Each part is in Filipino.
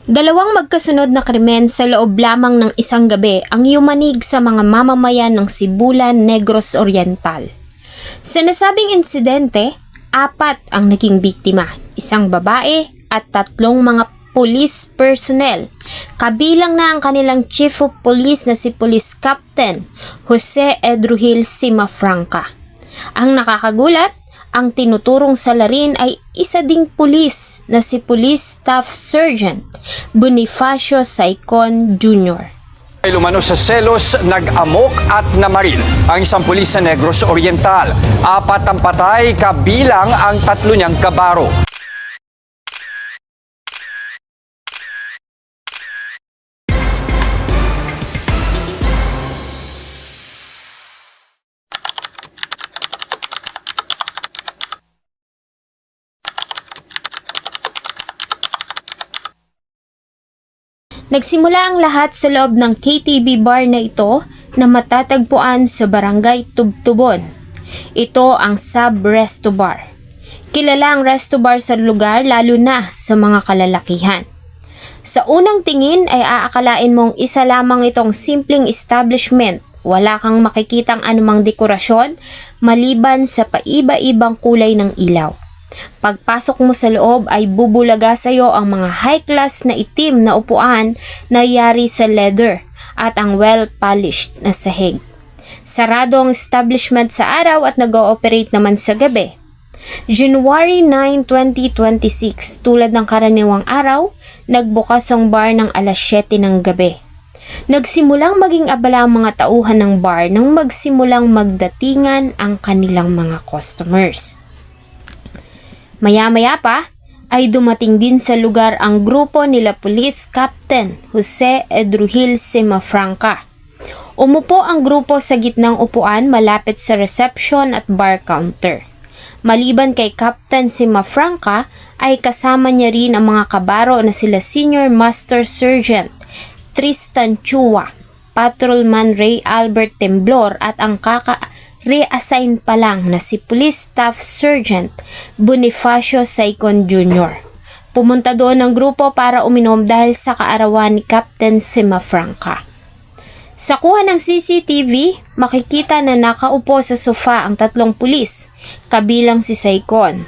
Dalawang magkasunod na krimen sa loob lamang ng isang gabi ang yumanig sa mga mamamayan ng Sibulan, Negros Oriental. Sa nasabing insidente, 4 ang naging biktima, isang babae at 3 mga police personnel, kabilang na ang kanilang chief of police na si Police Captain Jose Edruhil Simafranca. Ang nakakagulat, ang tinuturong salarin ay isa ding pulis na si Police Staff Sergeant Bonifacio Saicon Jr. Ay lumano sa selos, nag-amok at namaril ang isang pulis sa Negros Oriental. 4 ang patay, kabilang ang 3 niyang kabaro. Nagsimula ang lahat sa loob ng KTV bar na ito na matatagpuan sa Barangay Tubtubon. Ito ang Sub Resto Bar. Kilala ang resto bar sa lugar lalo na sa mga kalalakihan. Sa unang tingin ay aakalain mong isa lamang itong simpleng establishment. Wala kang makikitang anumang dekorasyon maliban sa paiba-ibang kulay ng ilaw. Pagpasok mo sa loob ay bubulaga sa iyo ang mga high-class na itim na upuan na yari sa leather at ang well-polished na sahig. Sarado ang establishment sa araw at nag-ooperate naman sa gabi. January 9, 2026, tulad ng karaniwang araw, nagbukas ang bar ng alas 7 ng gabi. Nagsimulang maging abala ang mga tauhan ng bar nang magsimulang magdatingan ang kanilang mga customers. Maya-maya pa ay dumating din sa lugar ang grupo nila Police Captain Jose Edruhil Simafranca. Umupo ang grupo sa gitnang upuan malapit sa reception at bar counter. Maliban kay Captain Simafranca ay kasama niya rin ang mga kabaro na sila Senior Master Sergeant Tristan Chua, Patrolman Ray Albert Temblor at ang reassign pa lang na si Police Staff Sergeant Bonifacio Saicon Jr. Pumunta doon ang grupo para uminom dahil sa kaarawan ni Captain Simafranca. Sa kuha ng CCTV, makikita na nakaupo sa sofa ang 3 pulis, kabilang si Saicon.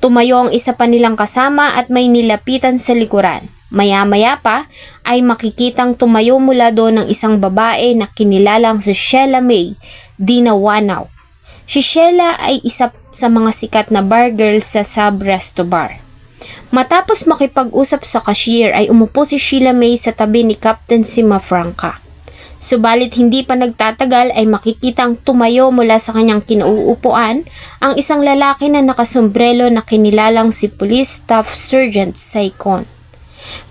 Tumayo ang isa pa nilang kasama at may nilapitan sa likuran. Maya-maya pa ay makikitang tumayo mula doon ng isang babae na kinilalang si Sheila May Dinawanaw. Si Sheila ay isa sa mga sikat na bar girl sa Sub Resto Bar. Matapos makipag-usap sa cashier ay umupo si Sheila May sa tabi ni Captain Simafranca. Subalit hindi pa nagtatagal ay makikitang tumayo mula sa kanyang kinauupuan ang isang lalaki na nakasombrelo na kinilalang si Police Staff Sergeant Saicon.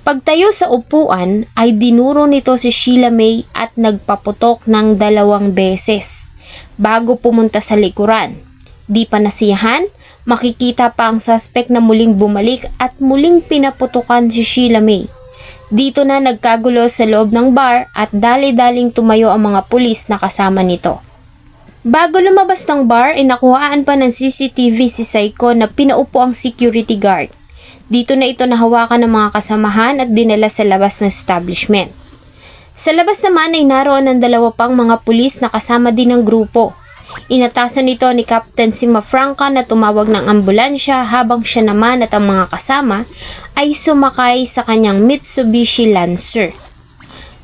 Pagtayo sa upuan ay dinuro nito si Sheila May at nagpaputok ng 2 beses bago pumunta sa likuran. Di pa nasiyahan, makikita pa ang suspect na muling bumalik at muling pinaputukan si Sheila May. Dito na nagkagulo sa loob ng bar at dali-daling tumayo ang mga pulis na kasama nito. Bago lumabas ng bar ay nakuhaan pa ng CCTV si Saicon na pinaupo ang security guard. Dito na ito nahawakan ng mga kasamahan at dinala sa labas ng establishment. Sa labas naman ay naroon ang 2 pang mga pulis na kasama din ng grupo. Inatasan nito ni Captain Simafranca na tumawag ng ambulansya habang siya naman at ang mga kasama ay sumakay sa kanyang Mitsubishi Lancer.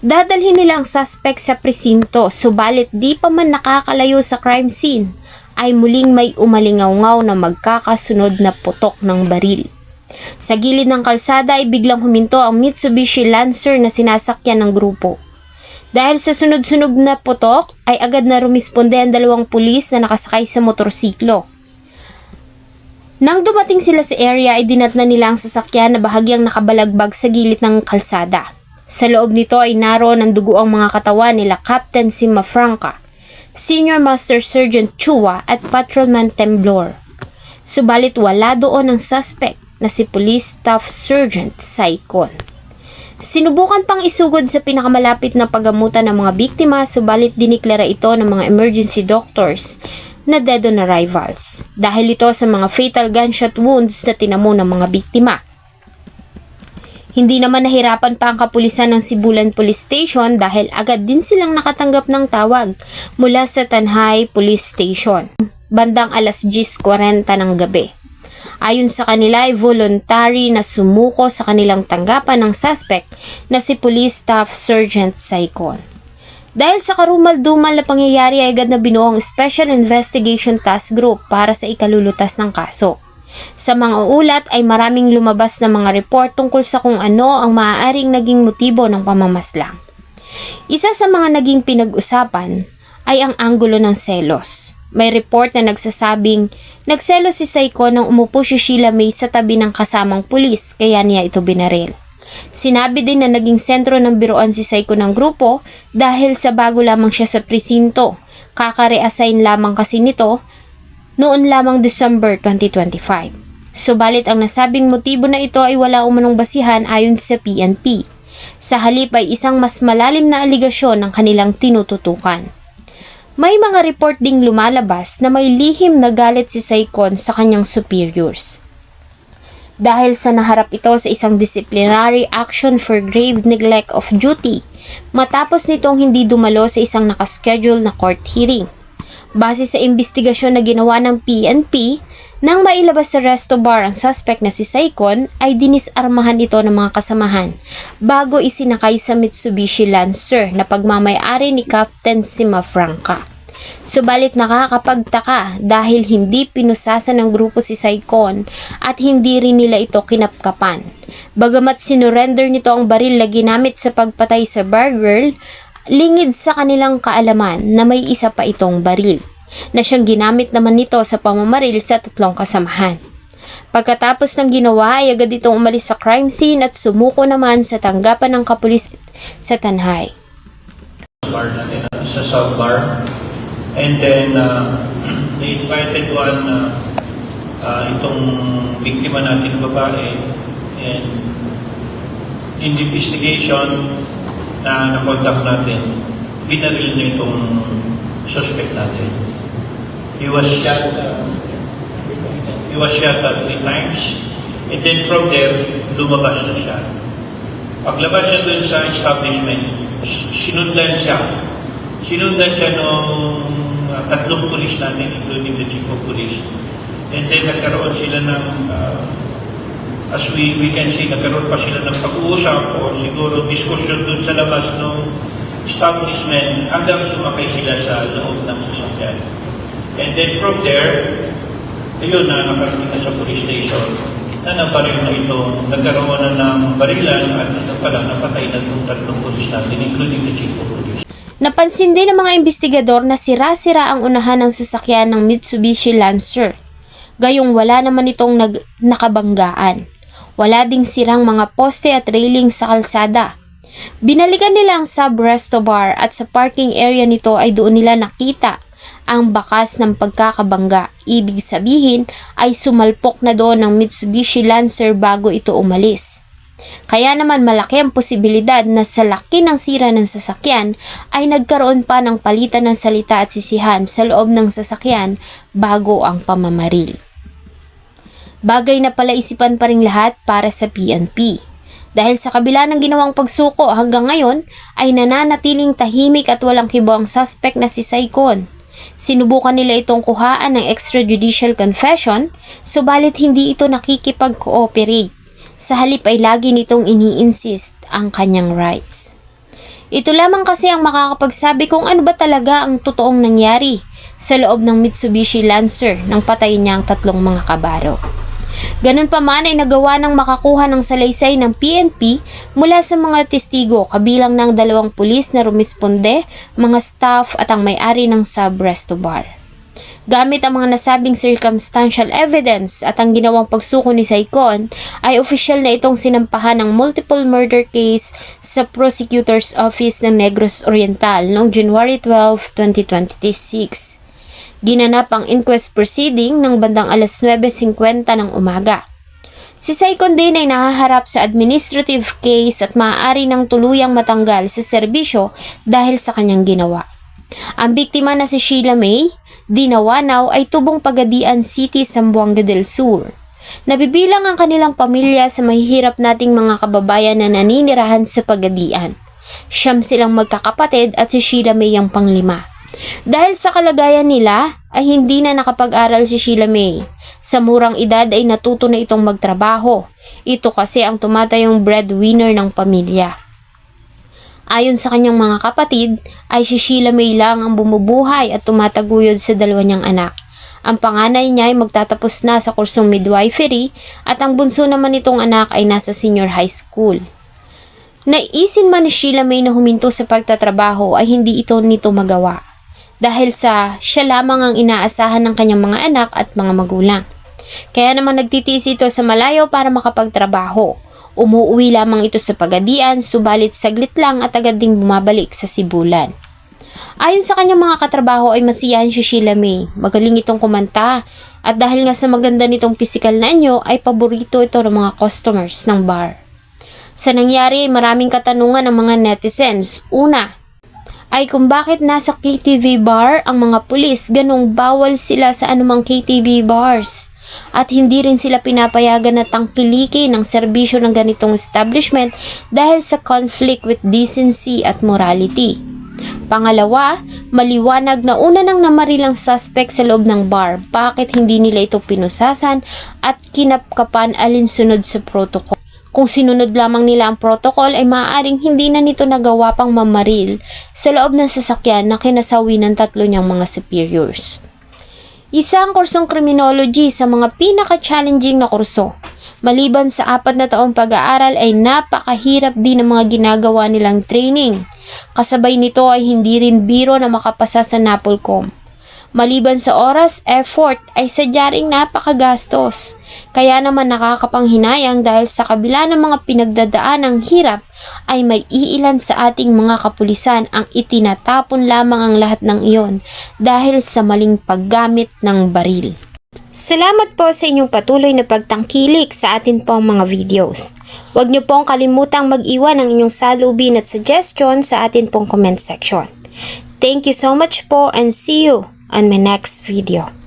Dadalhin nila ang suspect sa presinto, subalit di pa man nakakalayo sa crime scene ay muling may umalingaw-ngaw na magkakasunod na putok ng baril. Sa gilid ng kalsada ay biglang huminto ang Mitsubishi Lancer na sinasakyan ng grupo. Dahil sa sunod-sunog na putok ay agad na rumisponde ang 2 pulis na nakasakay sa motorsiklo. Nang dumating sila sa area ay dinatnan nila ang sasakyan na bahagyang nakabalagbag sa gilid ng kalsada. Sa loob nito ay naroon ang dugo ang mga katawan nila Captain Simafranca, Senior Master Sergeant Chua at Patrolman Temblor. Subalit wala doon ang suspect na si Police Staff Sergeant Saicon. Sinubukan pang isugod sa pinakamalapit na paggamutan ng mga biktima, subalit diniklara ito ng mga emergency doctors na dead on arrivals dahil ito sa mga fatal gunshot wounds na tinamo ng mga biktima. Hindi naman nahirapan pa ang kapulisan ng Sibulan Police Station dahil agad din silang nakatanggap ng tawag mula sa Tanhay Police Station, bandang alas 10:40 ng gabi. Ayon sa kanila ay voluntary na sumuko sa kanilang tanggapan ng suspect na si Police Staff Sergeant Saicon. Dahil sa karumal-dumal na pangyayari ay agad na binuo ang Special Investigation Task Group para sa ikalulutas ng kaso. Sa mga ulat ay maraming lumabas na mga report tungkol sa kung ano ang maaaring naging motibo ng pamamaslang. Isa sa mga naging pinag-usapan ay ang anggulo ng selos. May report na nagsasabing nagselos si Saicon nang umupo si Sheila May sa tabi ng kasamang pulis kaya niya ito binaril. Sinabi din na naging sentro ng biruan si Saicon ng grupo dahil sa bago lamang siya sa presinto. Kaka-reassign lamang kasi nito noon lamang December 2025. Subalit ang nasabing motibo na ito ay wala umanong basihan ayon sa PNP. Sa halip ay isang mas malalim na aligasyon ang kanilang tinututukan. May mga report ding lumalabas na may lihim na galit si Saicon sa kanyang superiors. Dahil sa naharap ito sa isang disciplinary action for grave neglect of duty matapos nitong hindi dumalo sa isang nakaschedule na court hearing. Base sa investigasyon na ginawa ng PNP, nang mailabas sa resto bar ang suspect na si Saicon ay dinisarmahan ito ng mga kasamahan bago isinakay sa Mitsubishi Lancer na pagmamay-ari ni Captain Sima Franca. Subalit nakakapagtaka dahil hindi pinusasan ng grupo si Saicon at hindi rin nila ito kinapkapan. Bagamat sinurrender nito ang baril na ginamit sa pagpatay sa bar girl, lingid sa kanilang kaalaman na may isa pa itong baril na siyang ginamit naman nito sa pamamaril sa tatlong kasamahan. Pagkatapos ng ginawa ay agad itong umalis sa crime scene at sumuko naman sa tanggapan ng kapulis sa Tanhay. Bar natin, sa South Bar. And then, they invited itong biktima natin babae. And in the investigation na na-conduct natin, binaril niya itong suspect natin. He was shot 3 times, and then from there, lumabas na siya. Paglabas niya dun sa establishment, sinundan siya. Sinundan siya nung tatlong pulis natin, including the chief of police. And then nagkaroon sila ng as we can see, nagkaroon pa sila ng pag-uusap o siguro diskusyon dun sa labas ng establishment hanggang sumakay sila sa loob ng sasakyan. And then from there, ayun na nakarating na sa police station na nabaril na ito, nagkaroon na ng barilan at ito pala napatay na itong tatlong police natin, including the chief of police. Napansin din ng mga investigador na sira-sira ang unahan ng sasakyan ng Mitsubishi Lancer. Gayong wala naman itong nakabanggaan. Wala ding sirang mga poste at railing sa kalsada. Binalikan nila ang sub-resto bar at sa parking area nito ay doon nila nakita ang bakas ng pagkakabangga. Ibig sabihin ay sumalpok na doon ng Mitsubishi Lancer bago ito umalis. Kaya naman malaki ang posibilidad na sa laki ng sira ng sasakyan ay nagkaroon pa ng palitan ng salita at sisihan sa loob ng sasakyan bago ang pamamaril. Bagay na palaisipan pa rin lahat para sa PNP. Dahil sa kabila ng ginawang pagsuko hanggang ngayon ay nananatiling tahimik at walang kibo ang suspect na si Saicon. Sinubukan nila itong kuhaan ng extrajudicial confession, subalit hindi ito nakikipag-cooperate. Sa halip ay lagi nitong ini-insist ang kanyang rights. Ito lamang kasi ang makakapagsabi kung ano ba talaga ang totoong nangyari sa loob ng Mitsubishi Lancer nang patayin niya ang tatlong mga kabaro. Ganun pa man ay nagawa ng makakuha ng salaysay ng PNP mula sa mga testigo kabilang ng 2 pulis na rumisponde, mga staff at ang may-ari ng sub-resto bar. Gamit ang mga nasabing circumstantial evidence at ang ginawang pagsuko ni Saicon ay opisyal na itong sinampahan ng multiple murder case sa Prosecutor's Office ng Negros Oriental noong January 12, 2026. Ginanap ang inquest proceeding ng bandang alas 9:50 ng umaga. Si Saicon din ay nahaharap sa administrative case at maaari ng tuluyang matanggal sa serbisyo dahil sa kanyang ginawa. Ang biktima na si Sheila May Dinawanaw ay tubong Pagadian City, Zamboanga del Sur. Nabibilang ang kanilang pamilya sa mahihirap nating mga kababayan na naninirahan sa Pagadian. 9 silang magkakapatid at si Sheila May ang panglima. Dahil sa kalagayan nila ay hindi na nakapag-aral si Sheila May. Sa murang edad ay natuto na itong magtrabaho. Ito kasi ang tumatayong breadwinner ng pamilya. Ayon sa kanyang mga kapatid ay si Sheila May lang ang bumubuhay at tumataguyod sa 2 niyang anak. Ang panganay niya ay magtatapos na sa kursong midwifery at ang bunso naman nitong anak ay nasa senior high school. Naisin man ni Sheila May na huminto sa pagtatrabaho ay hindi ito nito magawa. Dahil sa siya lamang ang inaasahan ng kanyang mga anak at mga magulang. Kaya naman nagtitiis ito sa malayo para makapagtrabaho. Umuwi lamang ito sa Pagadian, subalit saglit lang at agad ding bumabalik sa Sibulan. Ayon sa kanyang mga katrabaho ay masiyahan si Sheila May. Magaling itong kumanta at dahil nga sa maganda nitong pisikal na anyo ay paborito ito ng mga customers ng bar. Sa nangyari ay maraming katanungan ng mga netizens. Una, ay kung bakit nasa KTV bar ang mga pulis, ganong bawal sila sa anumang KTV bars. At hindi rin sila pinapayagan na tangkilikin ang serbisyo ng ganitong establishment dahil sa conflict with decency at morality. Pangalawa, maliwanag na una nang namarilang suspect sa loob ng bar, bakit hindi nila ito pinusasan at kinapkapan alinsunod sa protocol. Kung sinunod lamang nila ang protocol ay maaaring hindi na nito nagawa pang mamaril sa loob ng sasakyan na kinasawi ng 3 niyang mga superiors. Isang kursong criminology sa mga pinaka-challenging na kurso. Maliban sa 4 na taong pag-aaral ay napakahirap din ang mga ginagawa nilang training. Kasabay nito ay hindi rin biro na makapasa sa NAPOLCOM. Maliban sa oras, effort ay sadya ring napakagastos. Kaya naman nakakapanghinayang dahil sa kabila ng mga pinagdadaan ng hirap ay may iilan sa ating mga kapulisan ang itinatapon lamang ang lahat ng iyon dahil sa maling paggamit ng baril. Salamat po sa inyong patuloy na pagtangkilik sa atin pong mga videos. Huwag niyo pong kalimutang mag-iwan ng inyong salubin at suggestion sa atin pong comment section. Thank you so much po and see you on my next video.